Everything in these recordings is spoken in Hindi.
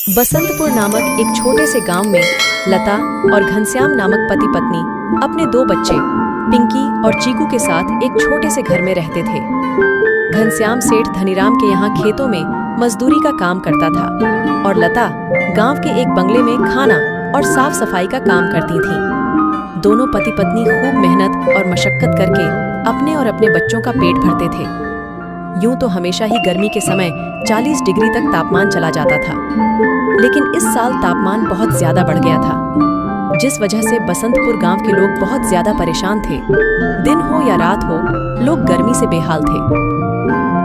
बसंतपुर नामक एक छोटे से गांव में लता और घनश्याम नामक पति पत्नी अपने दो बच्चे पिंकी और चीकू के साथ एक छोटे से घर में रहते थे। घनश्याम सेठ धनीराम के यहाँ खेतों में मजदूरी का काम करता था और लता गांव के एक बंगले में खाना और साफ सफाई का काम करती थी। दोनों पति पत्नी खूब मेहनत और मशक्कत करके अपने और अपने बच्चों का पेट भरते थे। यूं तो हमेशा ही गर्मी के समय 40 डिग्री तक तापमान चला जाता था, लेकिन इस साल तापमान बहुत ज्यादा बढ़ गया था, जिस वजह से बसंतपुर गांव के लोग बहुत ज्यादा परेशान थे। दिन हो या रात हो, लोग गर्मी से बेहाल थे।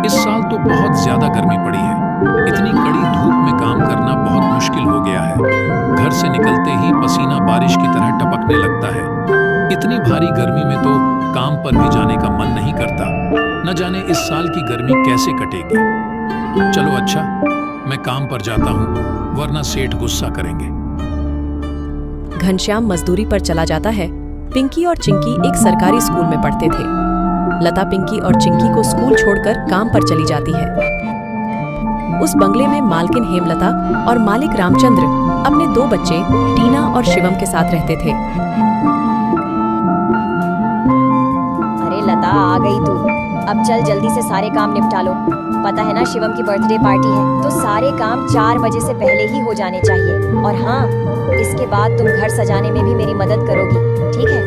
इस साल तो बहुत ज्यादा गर्मी पड़ी है। इतनी कड़ी धूप में काम करना बहुत मुश्किल हो गया है। घर से निकलते ही पसीना बारिश की तरह टपकने लगता है। इतनी भारी गर्मी में तो काम पर भी जाने का मन नहीं करता। न जाने इस साल की गर्मी कैसे कटेगी। चलो अच्छा, मैं काम पर जाता हूँ, वरना सेठ गुस्सा करेंगे। घनश्याम मजदूरी पर चला जाता है। पिंकी और चिंकी एक सरकारी स्कूल में पढ़ते थे। लता पिंकी और चिंकी को स्कूल छोड़कर काम पर चली जाती है। उस बंगले में मालकिन हेमलता और मालिक रामचंद्र अपने दो बच्चे टीना और शिवम के साथ रहते थे। अरे लता, आ गई तू। अब चल जल्दी से सारे काम निपटा लो। पता है ना, शिवम की बर्थडे पार्टी है, तो सारे काम 4 बजे से पहले ही हो जाने चाहिए। और हाँ, इसके बाद तुम घर सजाने में भी मेरी मदद करोगी, ठीक है?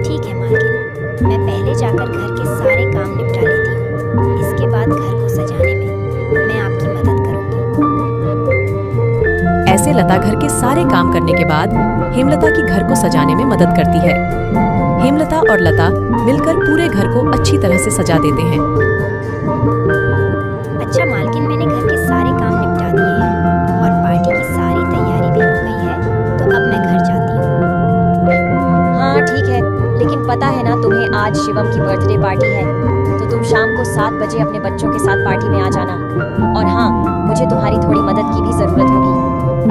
ठीक है मालकिन, मैं पहले जाकर घर के सारे काम निपटा लेती हूँ। इसके बाद घर को सजाने में मैं आपकी मदद करूँगी। ऐसे लता घर के सारे काम करने के बाद हेमलता की घर को सजाने में मदद करती है। हेमलता और लता मिलकर पूरे घर को अच्छी तरह से सजा देते हैं। अच्छा मालकिन, मैंने घर के सारे काम निपटा दिए हैं और पार्टी की सारी तैयारी भी हो गई है, तो अब मैं घर जाती हूँ। हाँ ठीक है, लेकिन पता है ना तुम्हें, आज शिवम की बर्थडे पार्टी है, तो तुम शाम को 7 बजे अपने बच्चों के साथ पार्टी में आ जाना। और हाँ, मुझे तुम्हारी थोड़ी मदद की भी जरूरत होगी।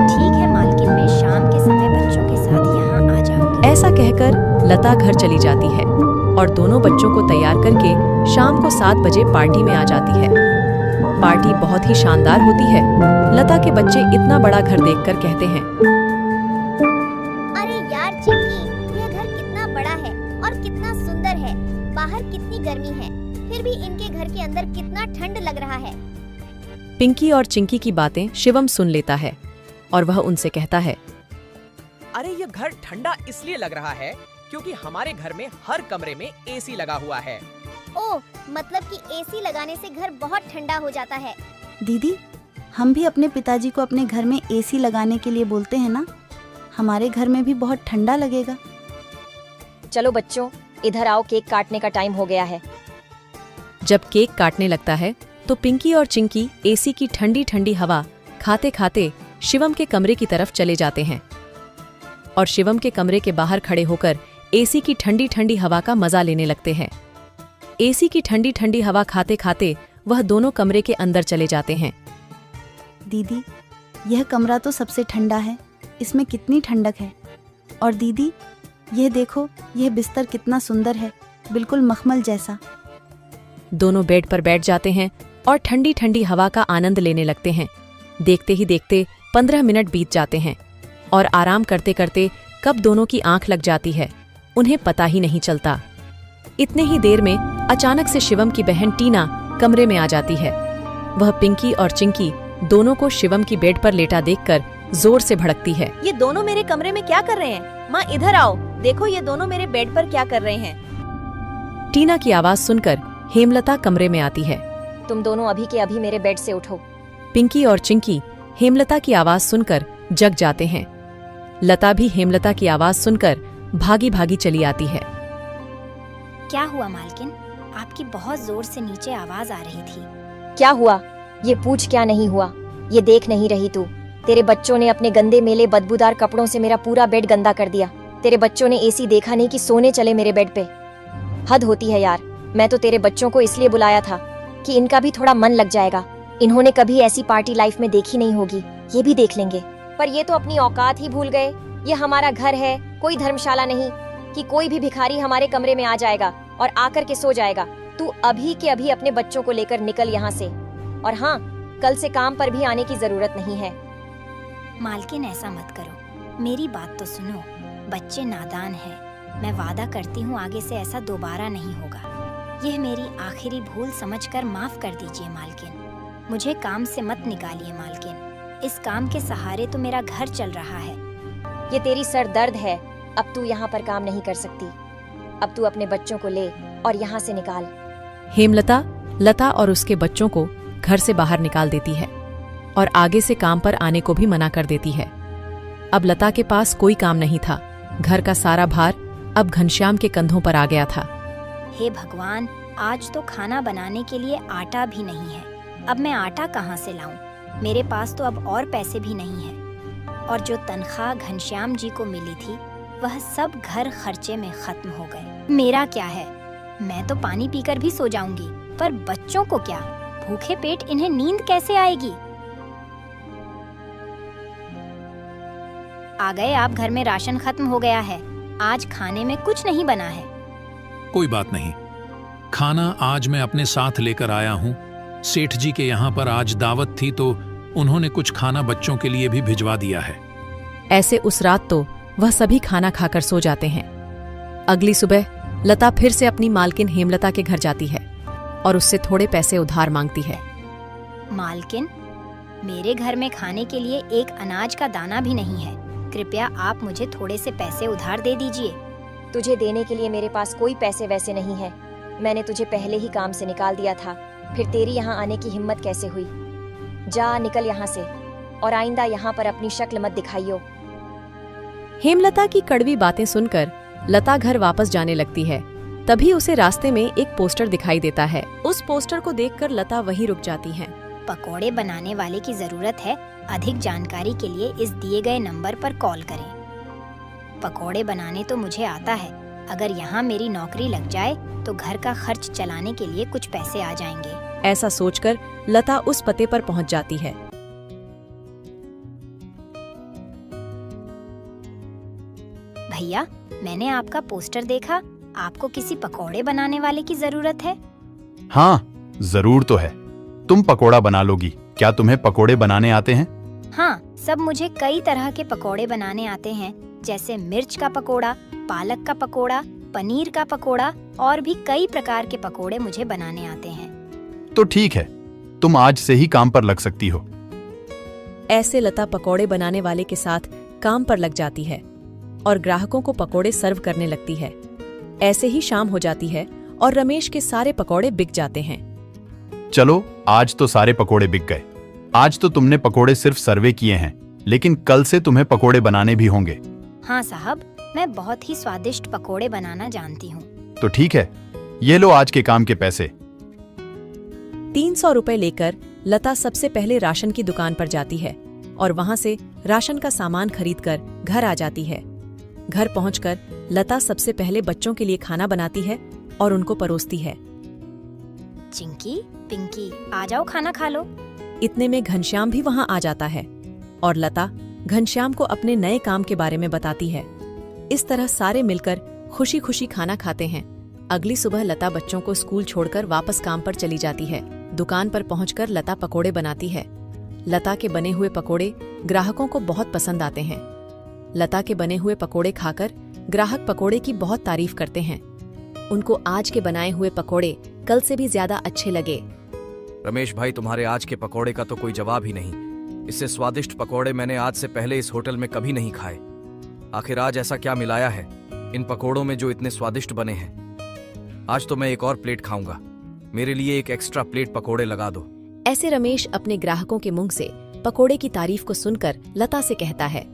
ठीक है मालकिन, मैं शाम के समय बच्चों के साथ यहाँ आ जाऊंगी। ऐसा कहकर लता घर चली जाती है और दोनों बच्चों को तैयार करके शाम को 7 बजे पार्टी में आ जाती है। पार्टी बहुत ही शानदार होती है। लता के बच्चे इतना बड़ा घर देखकर कहते हैं, अरे यार चिंकी, ये घर कितना बड़ा है और कितना सुंदर है। बाहर कितनी गर्मी है, फिर भी इनके घर के अंदर कितना ठंड लग रहा है। पिंकी और चिंकी की बातें शिवम सुन लेता है और वह उनसे कहता है, अरे ये घर ठंडा इसलिए लग रहा है क्योंकि हमारे घर में हर कमरे में एसी लगा हुआ है। ओह, मतलब कि एसी लगाने से घर बहुत ठंडा हो जाता है। दीदी, हम भी अपने पिताजी को अपने घर में एसी लगाने के लिए बोलते हैं ना, हमारे घर में भी बहुत ठंडा लगेगा। चलो बच्चों, इधर आओ, केक काटने का टाइम हो गया है। जब केक काटने लगता है तो पिंकी और चिंकी एसी की ठंडी ठंडी हवा खाते खाते शिवम के कमरे की तरफ चले जाते हैं और शिवम के कमरे के बाहर खड़े होकर एसी की ठंडी ठंडी हवा का मजा लेने लगते हैं। एसी की ठंडी ठंडी हवा खाते खाते वह दोनों कमरे के अंदर चले जाते हैं। दीदी, यह कमरा तो सबसे ठंडा है, इसमें कितनी ठंडक है। और दीदी, यह देखो, यह बिस्तर कितना सुंदर है, बिल्कुल मखमल जैसा। दोनों बेड पर बैठ जाते हैं और ठंडी ठंडी हवा का आनंद लेने लगते हैं। देखते ही देखते 15 मिनट बीत जाते हैं और आराम करते करते कब दोनों की आंख लग जाती है, उन्हें पता ही नहीं चलता। इतने ही देर में अचानक से शिवम की बहन टीना कमरे में आ जाती है। वह पिंकी और चिंकी दोनों को शिवम की बेड पर लेटा देखकर जोर से भड़कती है। ये दोनों मेरे कमरे में क्या कर रहे हैं? माँ इधर आओ, देखो ये दोनों मेरे बेड पर क्या कर रहे हैं। टीना की आवाज सुनकर हेमलता कमरे में आती है। तुम दोनों अभी के अभी मेरे बेड से उठो। पिंकी और चिंकी हेमलता की आवाज सुनकर जग जाते हैं। लता भी हेमलता की आवाज सुनकर भागी भागी चली आती है। क्या हुआ मालकिन? आपकी बहुत जोर से नीचे आवाज आ रही थी। क्या हुआ? ये पूछ क्या नहीं हुआ? ये देख नहीं रही तू? तेरे बच्चों ने अपने गंदे मेले बदबूदार कपड़ों से मेरा पूरा बेड गंदा कर दिया। तेरे बच्चों ने एसी देखा नहीं कि सोने चले मेरे बेड पे। हद होती है यार। मैं तो तेरे बच्चों को इसलिए बुलाया था कि इनका भी थोड़ा मन लग जाएगा। इन्होंने कभी ऐसी पार्टी लाइफ में देखी नहीं होगी, ये भी देख लेंगे। पर ये तो अपनी औकात ही भूल गए। ये हमारा घर है, कोई धर्मशाला नहीं कि कोई भी भिखारी हमारे कमरे में आ जाएगा और आकर के सो जाएगा। तू अभी के अभी अपने बच्चों को लेकर निकल यहाँ से। और हाँ, कल से काम पर भी आने की जरूरत नहीं है। मालकिन ऐसा मत करो, मेरी बात तो सुनो। बच्चे नादान हैं। मैं वादा करती हूँ आगे से ऐसा दोबारा नहीं होगा। यह मेरी आखिरी भूल समझकर माफ कर दीजिए मालकिन। मुझे काम से मत निकालिए मालकिन। इस काम के सहारे तो मेरा घर चल रहा है। ये तेरी सर दर्द है। अब तू यहाँ पर काम नहीं कर सकती। अब तू अपने बच्चों को ले और यहाँ से निकाल। हेमलता लता और उसके बच्चों को घर से बाहर निकाल देती है और आगे से काम पर आने को भी मना कर देती है। अब लता के पास कोई काम नहीं था। घर का सारा भार अब घनश्याम के कंधों पर आ गया था। हे भगवान, आज तो खाना बनाने के लिए आटा भी नहीं है। अब मैं आटा कहाँ से लाऊं? मेरे पास तो अब और पैसे भी नहीं है। और जो तनख्वाह घनश्याम जी को मिली थी वह सब घर खर्चे में खत्म हो गए। मेरा क्या है? मैं तो पानी पीकर भी सो जाऊंगी, पर बच्चों को क्या? भूखे पेट इन्हें नींद कैसे आएगी? आ गए आप। घर में राशन खत्म हो गया है। आज खाने में कुछ नहीं बना है। कोई बात नहीं, खाना आज मैं अपने साथ लेकर आया हूँ। सेठ जी के यहाँ पर आज दावत थी तो उन्होंने कुछ खाना बच्चों के लिए भी भिजवा दिया है। ऐसे उस रात तो वह सभी खाना खाकर सो जाते हैं। अगली सुबह लता फिर से अपनी मालकिन हेमलता के घर जाती है और उससे थोड़े पैसे उधार मांगती है। मालकिन, मेरे घर में खाने के लिए एक अनाज का दाना भी नहीं है। कृपया आप मुझे थोड़े से पैसे उधार दे दीजिए। तुझे देने के लिए मेरे पास कोई पैसे वैसे नहीं है। मैंने तुझे पहले ही काम से निकाल दिया था, फिर तेरी यहाँ आने की हिम्मत कैसे हुई? जा निकल यहाँ से और आइंदा यहाँ पर अपनी शक्ल मत दिखाइयो। हेमलता की कड़वी बातें सुनकर लता घर वापस जाने लगती है। तभी उसे रास्ते में एक पोस्टर दिखाई देता है। उस पोस्टर को देखकर लता वहीं रुक जाती है। पकोड़े बनाने वाले की जरूरत है। अधिक जानकारी के लिए इस दिए गए नंबर पर कॉल करें। पकोड़े बनाने तो मुझे आता है। अगर यहाँ मेरी नौकरी लग जाए तो घर का खर्च चलाने के लिए कुछ पैसे आ जाएंगे। ऐसा सोचकर लता उस पते पर पहुंच जाती है। भैया, मैंने आपका पोस्टर देखा। आपको किसी पकोड़े बनाने वाले की जरूरत है? हाँ, जरूर तो है। तुम पकोड़ा बना लोगी। क्या तुम्हें पकोड़े बनाने आते हैं? हाँ, सब मुझे कई तरह के पकोड़े बनाने आते हैं, जैसे मिर्च का पकोड़ा, पालक का पकोड़ा, पनीर का पकोड़ा और भी कई प्रकार के पकोड़े मुझे बनाने आते हैं। तो ठीक है, तुम आज से ही काम पर लग सकती हो। ऐसे लता पकोड़े बनाने वाले के साथ काम पर लग जाती है और ग्राहकों को पकोड़े सर्व करने लगती है। ऐसे ही शाम हो जाती है और रमेश के सारे पकोड़े बिक जाते हैं। चलो, आज तो सारे पकोड़े बिक गए। आज तो तुमने पकोड़े सिर्फ सर्वे किए हैं, लेकिन कल से तुम्हें पकोड़े बनाने भी होंगे। हाँ साहब, मैं बहुत ही स्वादिष्ट पकोड़े बनाना जानती हूँ। तो ठीक है, ये लो आज के काम के पैसे। 300 रुपए लेकर लता सबसे पहले राशन की दुकान पर जाती है और वहां से राशन का सामान खरीदकर घर आ जाती है। घर पहुंचकर लता सबसे पहले बच्चों के लिए खाना बनाती है और उनको परोसती है। चिंकी, पिंकी, आ जाओ, खाना खा लो। इतने में घनश्याम भी वहां आ जाता है और लता घनश्याम को अपने नए काम के बारे में बताती है। इस तरह सारे मिलकर खुशी खुशी खाना खाते हैं। अगली सुबह लता बच्चों को स्कूल छोड़कर वापस काम पर चली जाती है। दुकान पर पहुंचकर लता पकोड़े बनाती है। लता के बने हुए पकोड़े ग्राहकों को बहुत पसंद आते हैं। लता के बने हुए पकोड़े खाकर ग्राहक पकोड़े की बहुत तारीफ करते हैं। उनको आज के बनाए हुए पकोड़े कल से भी ज्यादा अच्छे लगे। रमेश भाई, तुम्हारे आज के पकोड़े का तो कोई जवाब ही नहीं। इससे स्वादिष्ट पकोड़े मैंने आज से पहले इस होटल में कभी नहीं खाए। आखिर आज ऐसा क्या मिलाया है इन पकोड़ों में जो इतने स्वादिष्ट बने हैं? आज तो मैं एक और प्लेट खाऊंगा। मेरे लिए एक एक्स्ट्रा प्लेट पकोड़े लगा दो। ऐसे रमेश अपने ग्राहकों के मुंह से पकोड़े की तारीफ को सुनकर लता से कहता है,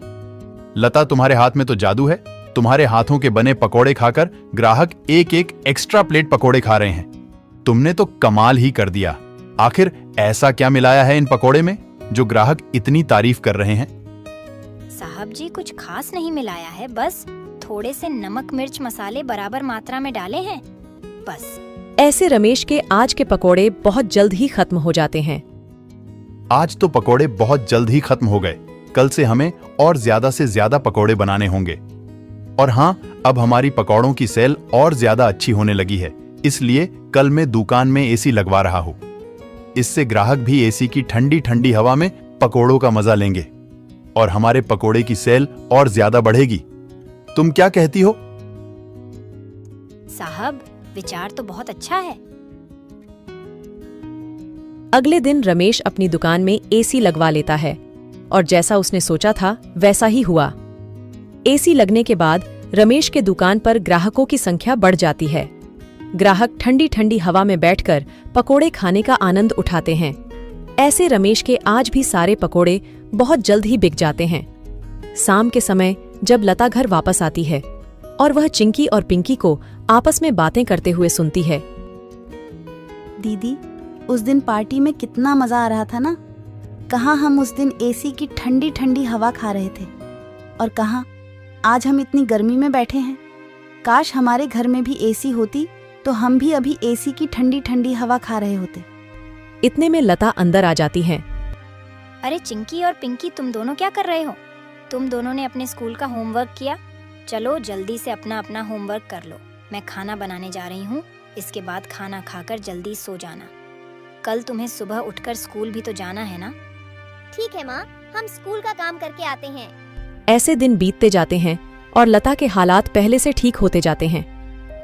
लता, तुम्हारे हाथ में तो जादू है। तुम्हारे हाथों के बने पकोड़े खाकर ग्राहक एक एक एक्स्ट्रा प्लेट पकोड़े खा रहे हैं। तुमने तो कमाल ही कर दिया। आखिर ऐसा क्या मिलाया है इन पकोड़े में जो ग्राहक इतनी तारीफ कर रहे हैं? साहब जी, कुछ खास नहीं मिलाया है, बस थोड़े से नमक मिर्च मसाले बराबर मात्रा में डाले हैं, बस। ऐसे रमेश के आज के पकोड़े बहुत जल्द ही खत्म हो जाते हैं। आज तो पकोड़े बहुत जल्द ही खत्म हो गए। कल से हमें और ज्यादा से ज्यादा पकोड़े बनाने होंगे। और हाँ, अब हमारी पकौड़ों की सेल और ज्यादा अच्छी होने लगी है, इसलिए कल मैं दुकान में एसी लगवा रहा हूँ। इससे ग्राहक भी एसी की ठंडी ठंडी हवा में पकोड़ों का मजा लेंगे और हमारे पकोड़े की सेल और ज्यादा बढ़ेगी। तुम क्या कहती हो? साहब, विचार तो बहुत अच्छा है। अगले दिन रमेश अपनी दुकान में एसी लगवा लेता है और जैसा उसने सोचा था वैसा ही हुआ। एसी लगने के बाद रमेश के दुकान पर ग्राहकों की संख्या बढ़ जाती है। ग्राहक ठंडी ठंडी हवा में बैठकर पकोड़े खाने का आनंद उठाते हैं। ऐसे रमेश के आज भी सारे पकोड़े बहुत जल्द ही बिक जाते हैं। शाम के समय जब लता घर वापस आती है और वह चिंकी और पिंकी को आपस में बातें करते हुए सुनती है। दीदी, उस दिन पार्टी में कितना मजा आ रहा था ना। कहाँ हम उस दिन एसी की ठंडी ठंडी हवा खा रहे थे और कहाँ आज हम इतनी गर्मी में बैठे हैं। काश हमारे घर में भी एसी होती तो हम भी अभी एसी की ठंडी ठंडी हवा खा रहे होते। इतने में लता अंदर आ जाती है। अरे चिंकी और पिंकी, तुम दोनों क्या कर रहे हो? तुम दोनों ने अपने स्कूल का होमवर्क किया? चलो जल्दी से अपना अपना होमवर्क कर लो। मैं खाना बनाने जा रही हूँ। इसके बाद खाना खाकर जल्दी सो जाना। कल तुम्हें सुबह उठकर स्कूल भी तो जाना है ना। ठीक है माँ, हम स्कूल का काम करके आते हैं। ऐसे दिन बीतते जाते हैं और लता के हालात पहले से ठीक होते जाते हैं।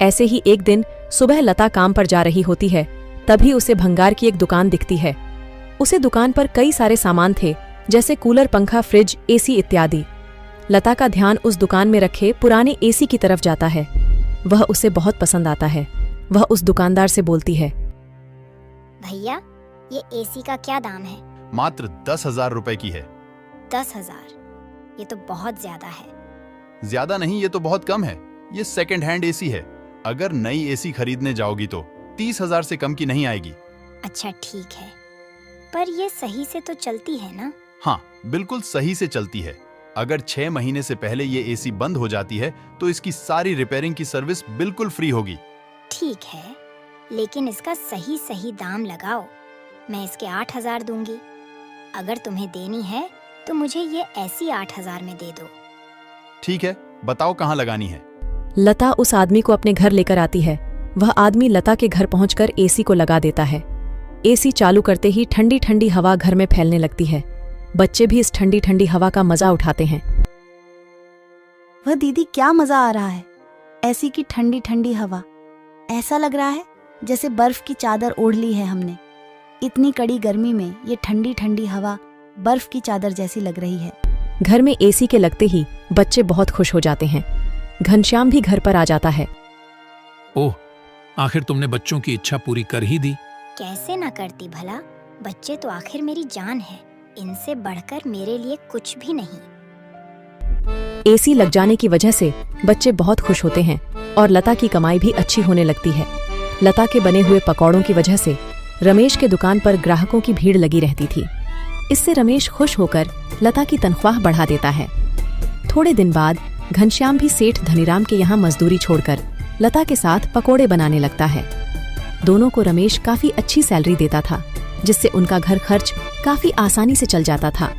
ऐसे ही एक दिन सुबह लता काम पर जा रही होती है, तभी उसे भंगार की एक दुकान दिखती है। उसे दुकान पर कई सारे सामान थे, जैसे कूलर, पंखा, फ्रिज, एसी इत्यादि। लता का ध्यान उस दुकान में रखे पुराने एसी की तरफ जाता है। वह उसे बहुत पसंद आता है। वह उस दुकानदार से बोलती है, भैया, ये एसी का क्या दाम है? मात्र 10,000 रुपए की है। 10,000? ये तो बहुत ज्यादा है। ज्यादा नहीं, ये तो बहुत कम है। ये सेकंड हैंड एसी है। अगर नई एसी खरीदने जाओगी तो 30,000 से कम की नहीं आएगी। अच्छा ठीक है, पर ये सही से तो चलती है ना? हाँ, बिल्कुल सही से चलती है। अगर 6 महीने से पहले ये एसी बंद हो जाती है तो इसकी सारी रिपेयरिंग की सर्विस बिल्कुल फ्री होगी। ठीक है, लेकिन इसका सही सही दाम लगाओ। मैं इसके 8,000 दूंगी। अगर तुम्हें देनी है तो मुझे ये ऐसी 8,000 में दे दो। ठीक है, बताओ कहाँ लगानी है। लता उस आदमी को अपने घर लेकर आती है। वह आदमी लता के घर पहुंचकर एसी को लगा देता है। एसी चालू करते ही ठंडी ठंडी हवा घर में फैलने लगती है। बच्चे भी इस ठंडी ठंडी हवा का मजा उठाते हैं। वह दीदी, क्या मजा आ रहा है। एसी की ठंडी ठंडी हवा, ऐसा लग रहा है जैसे बर्फ की चादर ओढ़ ली है हमने। इतनी कड़ी गर्मी में ये ठंडी ठंडी हवा बर्फ की चादर जैसी लग रही है। घर में एसी के लगते ही बच्चे बहुत खुश हो जाते हैं। घनश्याम भी घर पर आ जाता है। ओह, आखिर तुमने बच्चों की इच्छा पूरी कर ही दी। कैसे ना करती भला। बच्चे तो आखिर मेरी जान है। इनसे बढ़कर मेरे लिए कुछ भी नहीं। एसी लग जाने की वजह से बच्चे बहुत खुश होते हैं और लता की कमाई भी अच्छी होने लगती है। लता के बने हुए पकौड़ों की वजह से रमेश के दुकान पर ग्राहकों की भीड़ लगी रहती थी। इससे रमेश खुश होकर लता की तनख्वाह बढ़ा देता है। थोड़े दिन बाद घनश्याम भी सेठ धनीराम के यहाँ मजदूरी छोड़कर लता के साथ पकोड़े बनाने लगता है। दोनों को रमेश काफी अच्छी सैलरी देता था, जिससे उनका घर खर्च काफी आसानी से चल जाता था।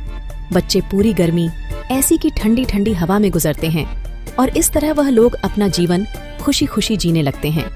बच्चे पूरी गर्मी ऐसी की ठंडी ठंडी हवा में गुजरते हैं और इस तरह वह लोग अपना जीवन खुशी खुशी जीने लगते हैं।